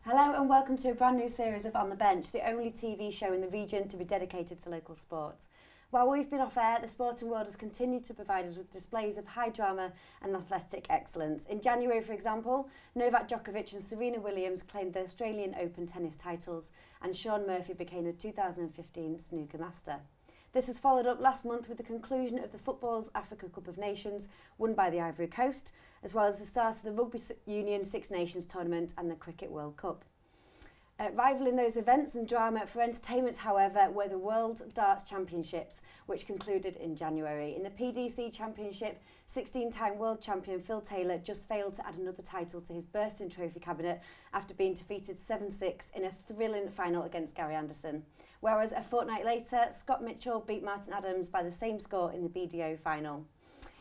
Hello and welcome to a brand new series of On the Bench, the only TV show in the region to be dedicated to local sport. While we've been off air, the sporting world has continued to provide us with displays of high drama and athletic excellence. In January, for example, Novak Djokovic and Serena Williams claimed the Australian Open tennis titles and Shaun Murphy became the 2015 snooker master. This was followed up last month with the conclusion of the Football's Africa Cup of Nations, won by the Ivory Coast, as well as the start of the Rugby Union Six Nations Tournament and the Cricket World Cup. Rivaling those events and drama for entertainment, however, were the World Darts Championships, which concluded in January. In the PDC Championship, 16-time world champion Phil Taylor just failed to add another title to his bursting trophy cabinet after being defeated 7-6 in a thrilling final against Gary Anderson. Whereas a fortnight later, Scott Mitchell beat Martin Adams by the same score in the BDO final.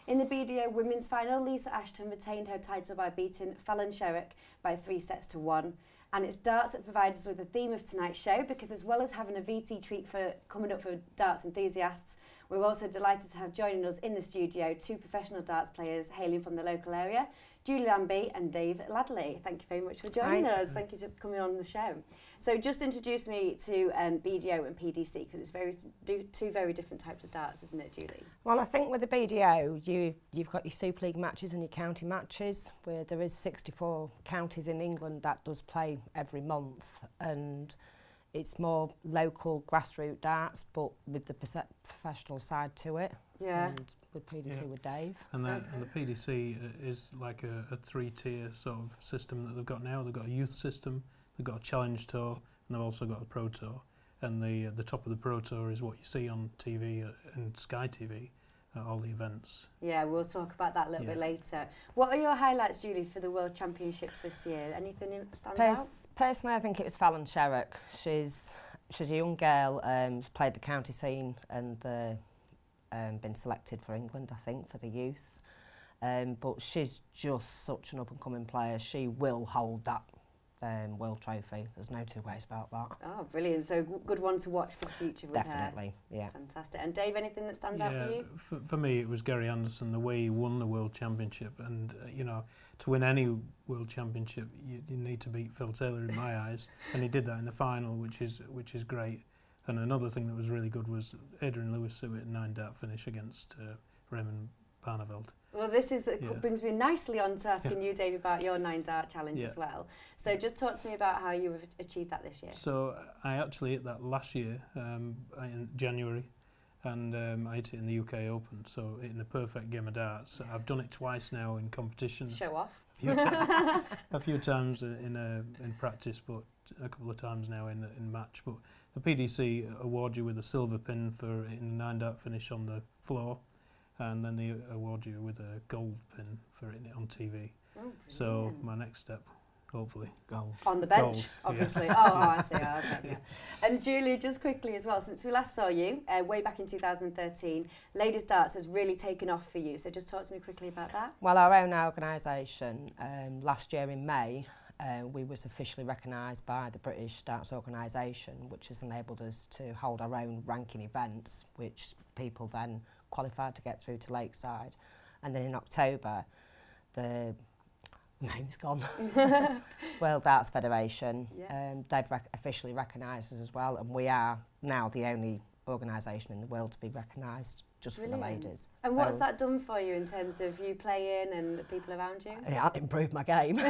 In the BDO women's final, Lisa Ashton retained her title by beating Fallon Sherrick by 3-1. And it's darts that provides us with the theme of tonight's show, because as well as having a VT treat coming up for darts enthusiasts, we're also delighted to have joining us in the studio two professional darts players hailing from the local area, Julie Lambie and Dave Ladley. Thank you very much for joining us. Thank you for coming on the show. So just introduce me to BDO and PDC, because it's two very different types of darts, isn't it, Julie? Well, I think with the BDO, you've got your Super League matches and your county matches, where there is 64 counties in England that does play every month, and it's more local grassroots darts, but with the professional side to it. Yeah. And with PDC with Dave. And the PDC is like a three-tier sort of system that they've got now. They've got a youth system, they've got a challenge tour, and they've also got a pro tour. And the top of the pro tour is what you see on TV and Sky TV at all the events. Yeah, we'll talk about that a little bit later. What are your highlights, Julie, for the World Championships this year? Anything stand out? Personally, I think it was Fallon Sherrick. She's a young girl, she's played the county scene and been selected for England, I think, for the youth. But she's just such an up-and-coming player. She will hold that World Trophy. There's no two ways about that. Oh, brilliant. So good one to watch for the future with Definitely, her. yeah. Fantastic. And Dave, anything that stands out for you? For me, it was Gary Anderson, the way he won the World Championship. And, you know, to win any World Championship, you need to beat Phil Taylor in my eyes. And he did that in the final, which is great. And another thing that was really good was Adrian Lewis, who hit a 9-dart finish against Raymond Barneveld. Well, this brings me nicely on to asking you, Dave, about your 9-dart challenge as well. So just talk to me about how you achieved that this year. So I actually hit that last year in January, and I hit it in the UK Open, so hitting a perfect game of darts. I've done it twice now in competitions. Show off. A few times in practice, but a couple of times now in match. But the PDC award you with a silver pin for hitting a 9-dart finish on the floor, and then they award you with a gold pin for hitting it on TV. Oh, so my next step, hopefully, gold. On the bench, gold, obviously. Yeah. Oh, I see. Oh, okay, yeah. And Julie, just quickly as well, since we last saw you, way back in 2013, ladies darts has really taken off for you. So just talk to me quickly about that. Well, our own organisation, last year in May, we was officially recognised by the British Darts Organisation, which has enabled us to hold our own ranking events, which people then qualified to get through to Lakeside. And then in October, the name's gone, World Darts Federation, they've officially recognised us as well, and we are now the only organisation in the world to be recognised just for the ladies. And what's that done for you in terms of you playing and the people around you? It improved my game.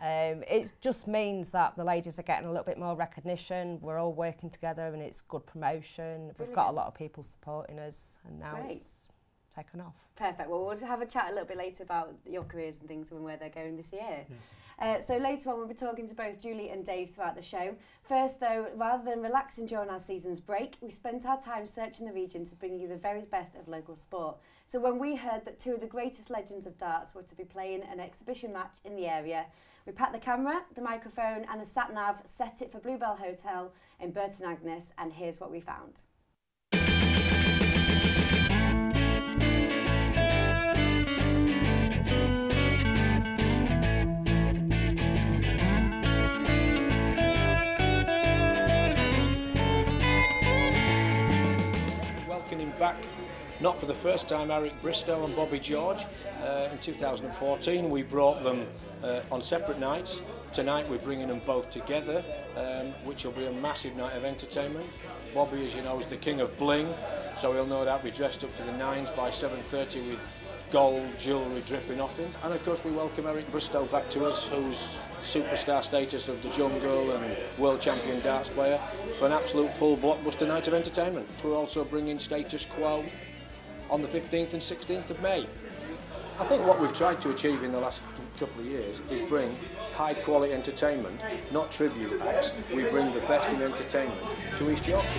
It just means that the ladies are getting a little bit more recognition. We're all working together and it's good promotion. We've got a lot of people supporting us, and now it's taken off. Perfect. Well, we'll have a chat a little bit later about your careers and things and where they're going this year. So later on we'll be talking to both Julie and Dave throughout the show. First though, rather than relaxing during our season's break, we spent our time searching the region to bring you the very best of local sport. So when we heard that two of the greatest legends of darts were to be playing an exhibition match in the area, we packed the camera, the microphone and the sat-nav, set it for Bluebell Hotel in Burton Agnes, and here's what we found. Welcoming back, not for the first time, Eric Bristow and Bobby George. In 2014 we brought them on separate nights Tonight we're bringing them both together, which will be a massive night of entertainment. Bobby, as you know, is the king of bling, so he'll no doubt be dressed up to the nines by 7:30 with gold jewellery dripping off him. And of course we welcome Eric Bristow back to us, who's superstar status of the jungle and world champion darts player, for an absolute full blockbuster night of entertainment. We're also bringing Status Quo on the 15th and 16th of May. I think what we've tried to achieve in the last couple of years is bring high quality entertainment, not tribute acts. We bring the best in entertainment to East Yorkshire.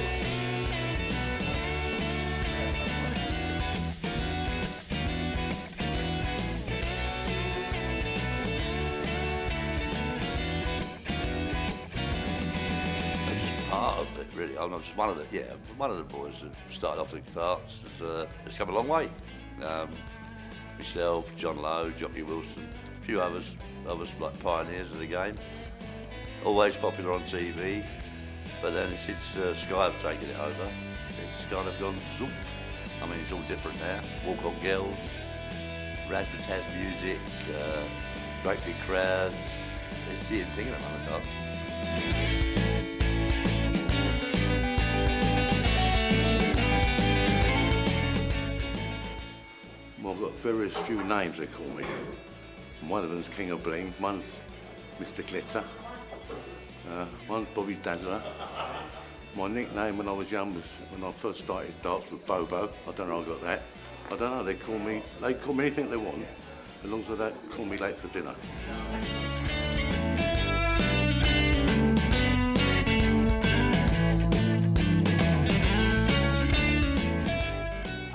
Part of it, really. I'm not just one of the, one of the boys who started off in darts has come a long way. Myself, John Lowe, Jockey Wilson, a few others like pioneers of the game. Always popular on TV, but then since Sky have taken it over, it's kind of gone zoop. I mean, it's all different now. Walk on girls, razzmatazz music, great big crowds. It's the thing at the moment, darts. Well, I've got various few names they call me. One of them's King of Bling, one's Mr. Glitter, one's Bobby Dazzler. My nickname when I was young was, when I first started darts, was Bobo. I don't know how I got that. I don't know, they call me anything they want, as long as they don't call me late for dinner.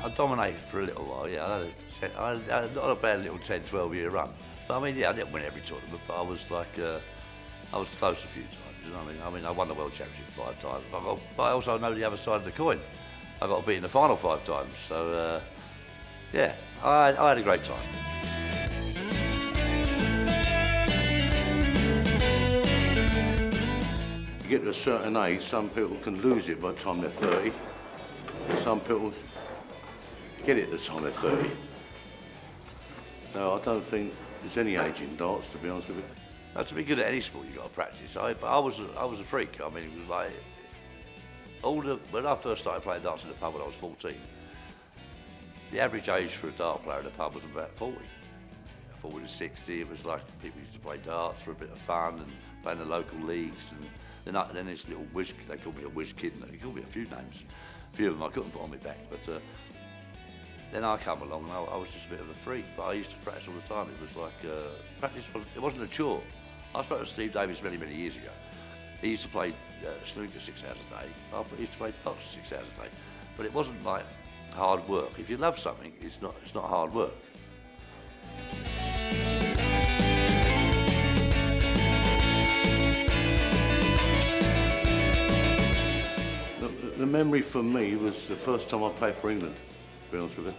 I dominated for a little while, yeah. I had not a bad little 10, 12-year run. But I mean, yeah, I didn't win every tournament, but I was like, I was close a few times, you know what I mean? I mean, I won the World Championship 5 times, but I also know the other side of the coin. I got beat in the final 5 times, so yeah, I had a great time. You get to a certain age, some people can lose it by the time they're 30. Some people get it at the time they're 30. So I don't think there's any age in darts, to be honest with you. Now, to be good at any sport, you've got to practice. But I was a freak. I mean, it was like when I first started playing darts in the pub when I was 14, the average age for a dart player in the pub was about 40. 40 to 60. It was like people used to play darts for a bit of fun and play in the local leagues. And then this little whiz, they called me a whiz kid. They called me a few names. A few of them I couldn't put on my back, but. Then I come along and I was just a bit of a freak, but I used to practice all the time. It was like, practice wasn't a chore. I spoke to Steve Davis many, many years ago. He used to play snooker 6 hours a day. I used to play darts 6 hours a day. But it wasn't like hard work. If you love something, it's not hard work. The memory for me was the first time I played for England. To be honest with you,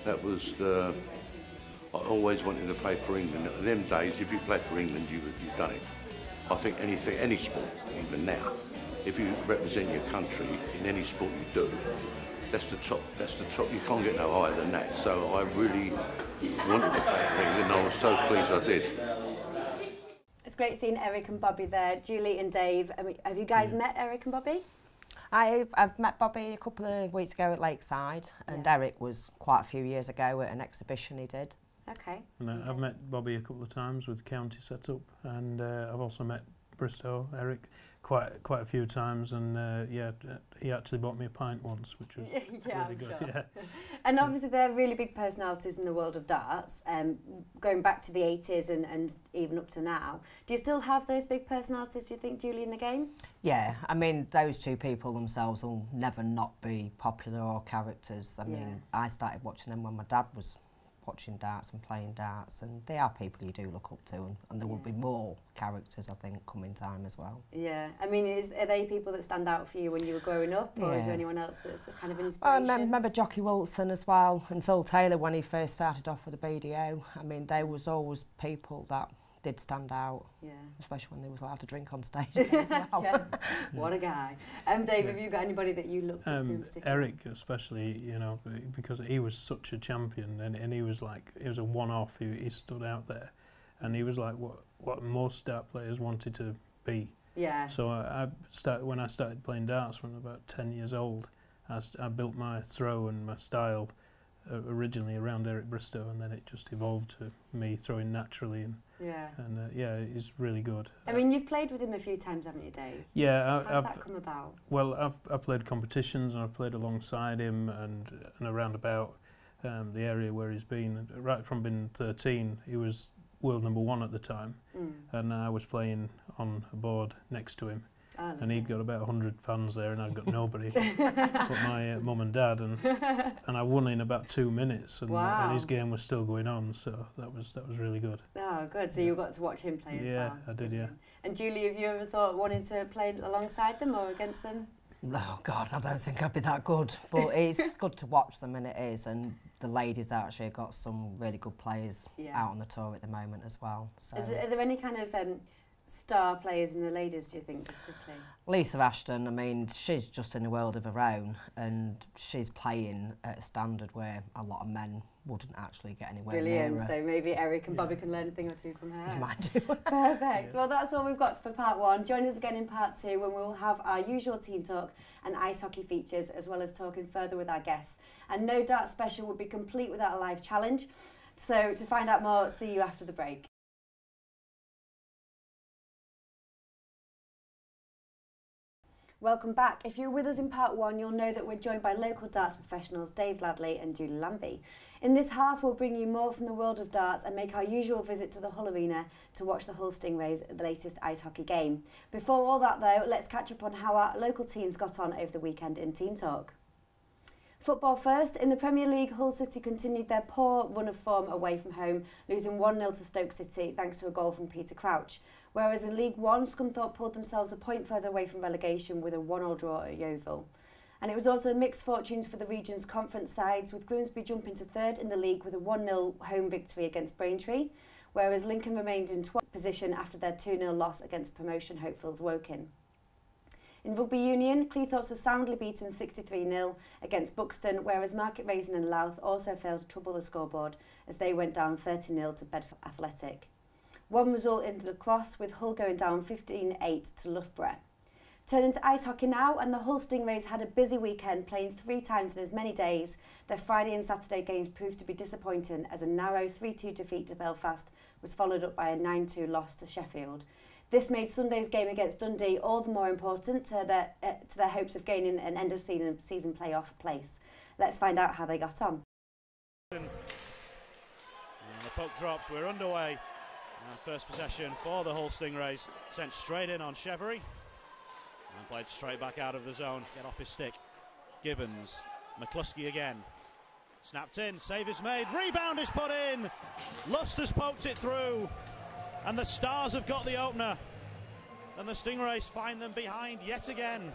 that was I always wanted to play for England. In them days, if you played for England, you've done it. I think any sport, even now, if you represent your country in any sport you do, that's the top. You can't get no higher than that. So I really wanted to play for England. I was so pleased I did. It's great seeing Eric and Bobby there. Julie and Dave, I mean, have you guys met Eric and Bobby? I've met Bobby a couple of weeks ago at Lakeside, and Eric was quite a few years ago at an exhibition he did. Okay. And I've met Bobby a couple of times with county setup, and I've also met Bristow, Eric, quite a few times, and he actually bought me a pint once, which was really good. Sure. Yeah. And obviously they're really big personalities in the world of darts, going back to the 80s and even up to now. Do you still have those big personalities, do you think, Julie, in the game? Yeah, I mean, those two people themselves will never not be popular or characters. I mean, I started watching them when my dad was watching darts and playing darts, and they are people you do look up to, and there will be more characters, I think, coming time as well. Yeah, I mean, are they people that stand out for you when you were growing up, or is there anyone else that's a kind of inspiration? I remember Jockey Wilson as well, and Phil Taylor when he first started off with the BDO. I mean, they was always people that did stand out, especially when they was allowed to drink on stage as well. What a guy. Dave, have you got anybody that you looked up to in particular? Eric especially, you know, because he was such a champion, and he was like, it was a one-off, he stood out there. and he was like what most dart players wanted to be. Yeah. So when I started playing darts when I was about 10 years old, I built my throw and my style originally around Eric Bristow, and then it just evolved to me throwing naturally, and yeah, he's really good. I mean, you've played with him a few times, haven't you, Dave? Yeah, How did that come about? Well, I've played competitions, and I've played alongside him and around about the area where he's been. Right from being 13, he was world #1 at the time, and I was playing on a board next to him. Oh, and he'd got about 100 fans there, and I'd got nobody but my mum and dad, and I won in about 2 minutes, and his game was still going on, so that was really good. Oh, good. So you got to watch him play as well. Yeah, I did. Yeah. And Julie, have you ever thought wanting to play alongside them or against them? Oh God, I don't think I'd be that good, but it's good to watch them, and it is. And the ladies actually got some really good players out on the tour at the moment as well. So. Are there any kind of star players in the ladies, do you think, just quickly? Lisa Ashton, I mean, she's just in a world of her own, and she's playing at a standard where a lot of men wouldn't actually get anywhere near her. So maybe Eric and Bobby can learn a thing or two from her. You might do. Perfect. Well, that's all we've got for part 1. Join us again in part 2 when we'll have our usual team talk and ice hockey features, as well as talking further with our guests. And no Dart special would be complete without a live challenge. So to find out more, see you after the break. Welcome back. If you were with us in part 1, you'll know that we're joined by local darts professionals Dave Ladley and Julie Lambie. In this half, we'll bring you more from the world of darts and make our usual visit to the Hull Arena to watch the Hull Stingrays, the latest ice hockey game. Before all that though, let's catch up on how our local teams got on over the weekend in Team Talk. Football first. In the Premier League, Hull City continued their poor run of form away from home, losing 1-0 to Stoke City thanks to a goal from Peter Crouch. Whereas in League One, Scunthorpe pulled themselves a point further away from relegation with a 1-1 draw at Yeovil. And it was also mixed fortunes for the region's conference sides, with Grimsby jumping to 3rd in the league with a 1-0 home victory against Braintree, whereas Lincoln remained in 12th position after their 2-0 loss against promotion hopefuls Woking. In Rugby Union, Cleethorpes were soundly beaten 63-0 against Buxton, whereas Market Raisin and Louth also failed to trouble the scoreboard as they went down 30-0 to Bedford Athletic. One result in lacrosse, with Hull going down 15-8 to Loughborough. Turning to ice hockey now, and the Hull Stingrays had a busy weekend, playing 3 times in as many days. Their Friday and Saturday games proved to be disappointing, as a narrow 3-2 defeat to Belfast was followed up by a 9-2 loss to Sheffield. This made Sunday's game against Dundee all the more important to their hopes of gaining an end-of-season playoff place. Let's find out how they got on. And the puck drops, we're underway. First possession for the Hull Stingrays, sent straight in on Chevery and played straight back out of the zone. Get off his stick. Gibbons, McCluskey again. Snapped in, save is made, rebound is put in. Lust has poked it through, and the Stars have got the opener. And the Stingrays find them behind yet again.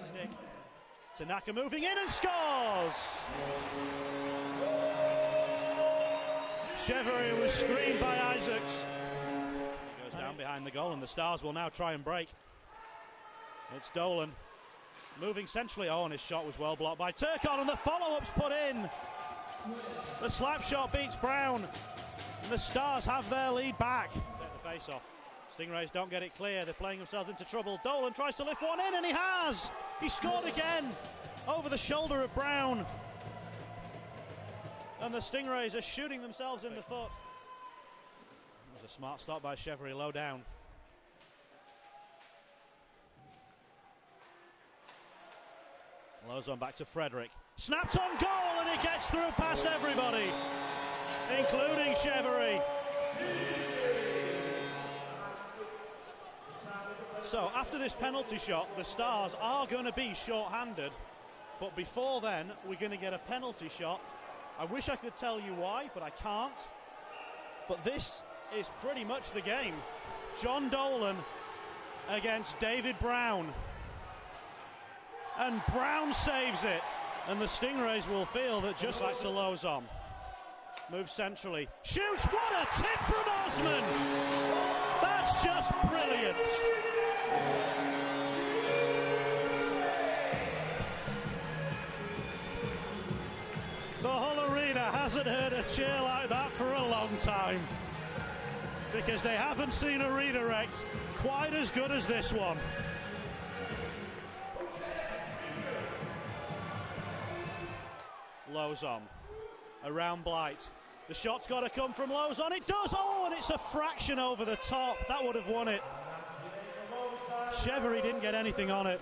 Stick. Tanaka moving in and scores! Chevery was screened by Isaacs. He goes down behind the goal, and the Stars will now try and break. It's Dolan moving centrally. Oh, and his shot was well blocked by Turcott, and the follow-up's put in. The slap shot beats Brown, and the Stars have their lead back. Take the face off. Stingrays don't get it clear. They're playing themselves into trouble. Dolan tries to lift one in, and he has. He scored again over the shoulder of Brown. And the Stingrays are shooting themselves in the foot. It was a smart stop by Chevery, low down. Lows on back to Frederick. Snapped on goal, and it gets through past everybody, including Chevery. So after this penalty shot, the Stars are going to be short-handed. But before then, we're going to get a penalty shot. I wish I could tell you why, but I can't. But this is pretty much the game. John Dolan against David Brown. And Brown saves it. And the Stingrays will feel that just like to Lozon. Moves centrally. Shoots! What a tip from Osman! That's just brilliant. The Hull Arena hasn't heard a cheer like that for a long time. because they haven't seen a redirect quite as good as this one. Lozon around Blight. The shot's got to come from Lozon. It does. Oh, and it's a fraction over the top. That would have won it. Chevery didn't get anything on it,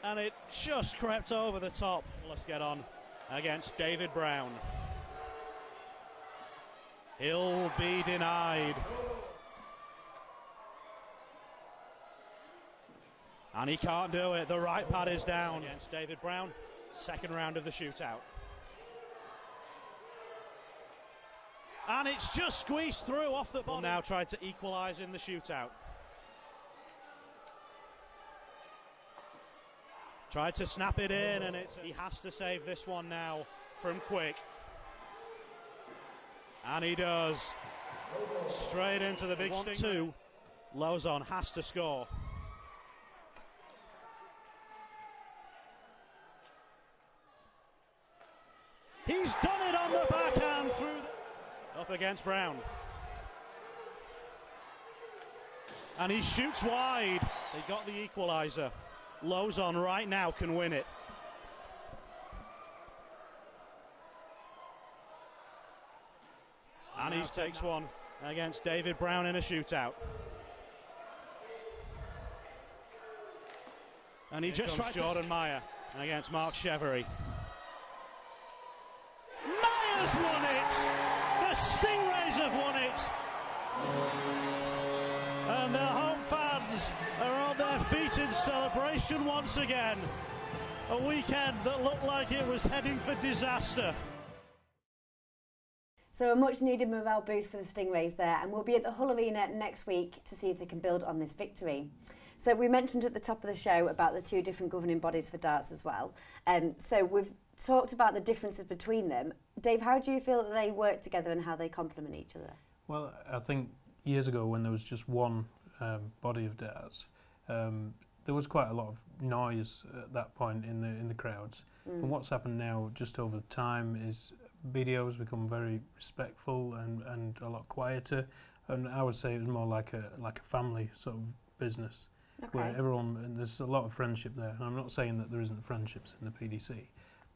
and it just crept over the top. Let's get on against David Brown. He'll be denied. And he can't do it. The right pad is down against David Brown. Second round of the shootout. And it's just squeezed through off the ball. Now tried to equalise in the shootout. Tried to snap it in, and he has to save this one now from Quick. And he does. Straight into the big sting. Lozon has to score. He's done it on the backhand through up against Brown. And he shoots wide. They got the equaliser. Lozon right now can win it. And he takes one against David Brown in a shootout. And he just tried Jordan Meyer against Mark Chevery. Meyer's won it! The Stingrays have won it! And the home fans are on their feet in celebration once again. A weekend that looked like it was heading for disaster. So a much needed morale boost for the Stingrays there, and we'll be at the Hull Arena next week to see if they can build on this victory. So we mentioned at the top of the show about the two different governing bodies for darts as well. So we've talked about the differences between them. Dave, how do you feel that they work together and how they complement each other? Well, I think years ago when there was just one body of darts, there was quite a lot of noise at that point in the crowds. And what's happened now, just over time, is BDO has become very respectful and a lot quieter. And I would say it was more like a family sort of business, where everyone, and there's a lot of friendship there. And I'm not saying that there isn't friendships in the PDC,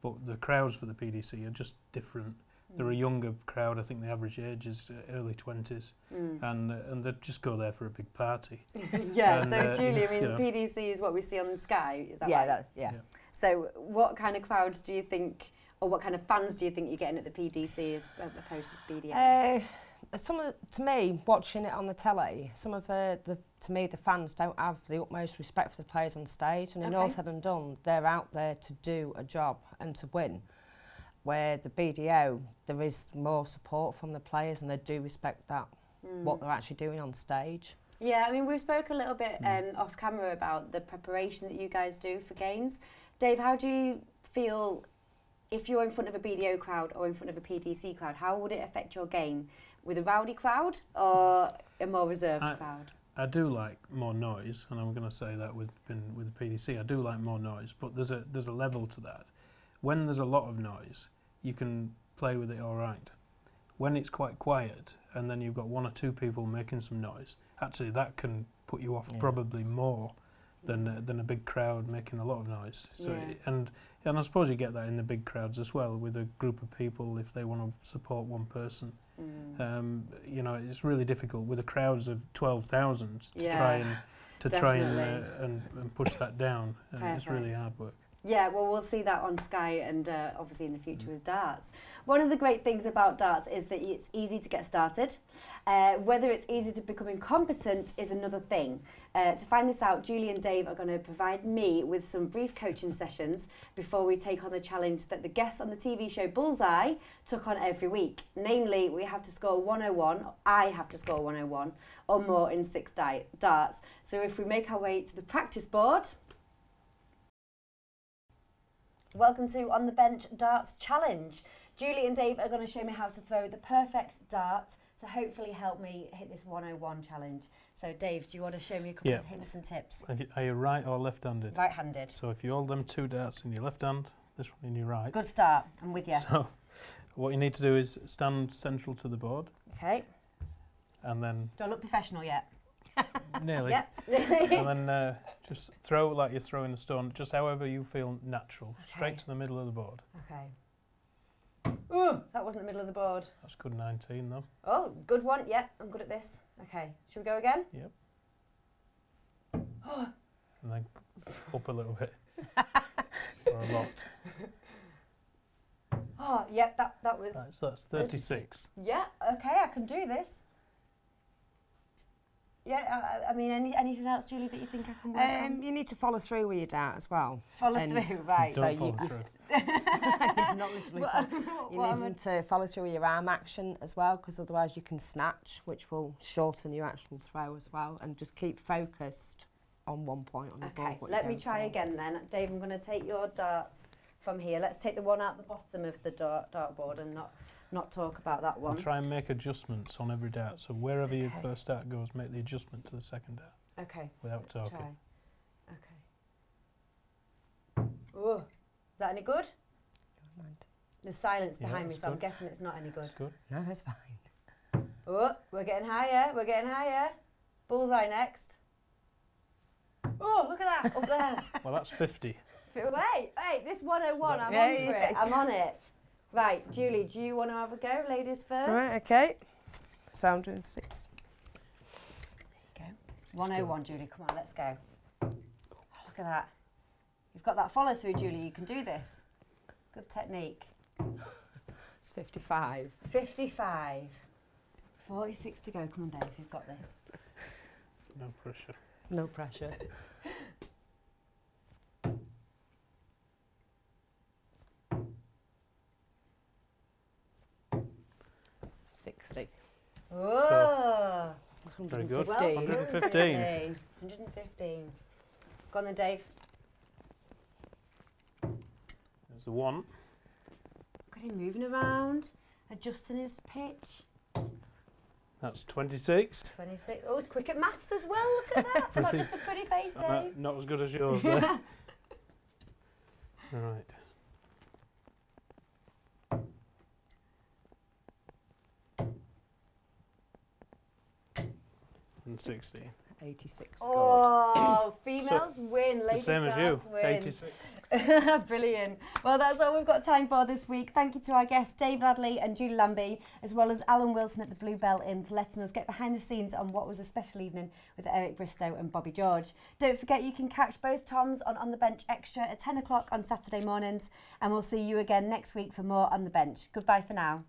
but the crowds for the PDC are just different. They're a younger crowd. I think the average age is early 20s, and they just go there for a big party. Yeah. And, so Julie, I mean, you the know, PDC is what we see on Sky. Is that Yeah, right? yeah. So what kind of crowds do you think, or what kind of fans do you think you're getting at the PDC as opposed to the BDO? To me, watching it on the telly, to me the fans don't have the utmost respect for the players on stage, and in all said and done, they're out there to do a job and to win. Where the BDO, there is more support from the players, and they do respect that what they're actually doing on stage. Yeah, I mean, we spoke a little bit off camera about the preparation that you guys do for games. Dave, how do you feel if you're in front of a BDO crowd or in front of a PDC crowd? How would it affect your game? With a rowdy crowd or a more reserved crowd? I do like more noise, and I'm going to say that with the PDC. I do like more noise, but there's a level to that. When there's a lot of noise, you can play with it all right. When it's quite quiet, and then you've got one or two people making some noise, actually that can put you off probably more than a big crowd making a lot of noise. So and I suppose you get that in the big crowds as well, with a group of people if they want to support one person. You know, it's really difficult with the crowds of 12,000 to try and push that down. It's really hard work. Yeah, well, we'll see that on Sky and obviously in the future with darts. One of the great things about darts is that it's easy to get started. Whether it's easy to becoming competent is another thing. To find this out, Julie and Dave are going to provide me with some brief coaching sessions before we take on the challenge that the guests on the TV show Bullseye took on every week. Namely, we have to score 101, I have to score 101 or more in 6 darts. So if we make our way to the practice board... Welcome to On the Bench Darts Challenge. Julie and Dave are going to show me how to throw the perfect dart to hopefully help me hit this 101 challenge. So Dave, do you want to show me a couple of hints and tips? Are you right or left-handed? Right-handed. So if you hold them 2 darts in your left hand, this one in your right. Good start, I'm with you. So what you need to do is stand central to the board. Okay. and then Do I look professional yet? nearly. Yeah. And then just throw like you're throwing a stone, just however you feel natural, straight Okay. to the middle of the board. Okay. Ooh, that wasn't the middle of the board. That's good 19 though. Oh, good one. Yeah, I'm good at this. Okay, should we go again? Yep. And then up a little bit. Or a lot. Oh, yep, that was... Right, so that's 36. Yeah, okay, I can do this. Yeah, I mean, anything else, Julie, that you think I can work on? You need to follow through with your dart as well. Follow and through, right. Don't so follow you- through. Not literally. You need to follow through with your arm action as well, because otherwise you can snatch, which will shorten your action throw as well, and just keep focused on one point on the board. Okay, what you're let me going try for. again then. Dave, I'm going to take your darts from here. Let's take the one out the bottom of the dartboard and not talk about that I'll one. try and make adjustments on every dart. So wherever your Okay. first dart goes, make the adjustment to the second dart Okay. without Let's talking. try. Okay. Oh, is that any good? Mind. There's silence Yeah, behind me, that's so I'm good. guessing it's not any good. That's good. No, it's fine. Oh, we're getting higher. We're getting higher. Bullseye next. Oh, look at that up there. Well, that's 50. Wait, this 101, I'm Yeah, on for yeah. it. I'm on it. Right, Julie, do you want to have a go? Ladies first. Right, okay. So I'm doing 6. There you go. 101, Julie. Come on, let's go. Oh, look at that. You've got that follow through, Julie. You can do this. Good technique. It's 55. 55. 46 to go. Come on, Dave. You've got this. No pressure. No pressure. 60. Oh. Very good. Well, 115. 115. Go on then, Dave. There's the 1. Look at him moving around, adjusting his pitch. That's 26. 26. Oh, it's quick at maths as well. Look at that. Not just a pretty face, Dave. Not as good as yours there. Right. And 60. 86 scored. Oh, females win. The Ladies same as you. darts win. 86. Brilliant. Well, that's all we've got time for this week. Thank you to our guests, Dave Ladley and Julie Lambie, as well as Alan Wilson at the Bluebell Inn for letting us get behind the scenes on what was a special evening with Eric Bristow and Bobby George. Don't forget you can catch both Toms on the Bench Extra at 10 o'clock on Saturday mornings, and we'll see you again next week for more On the Bench. Goodbye for now.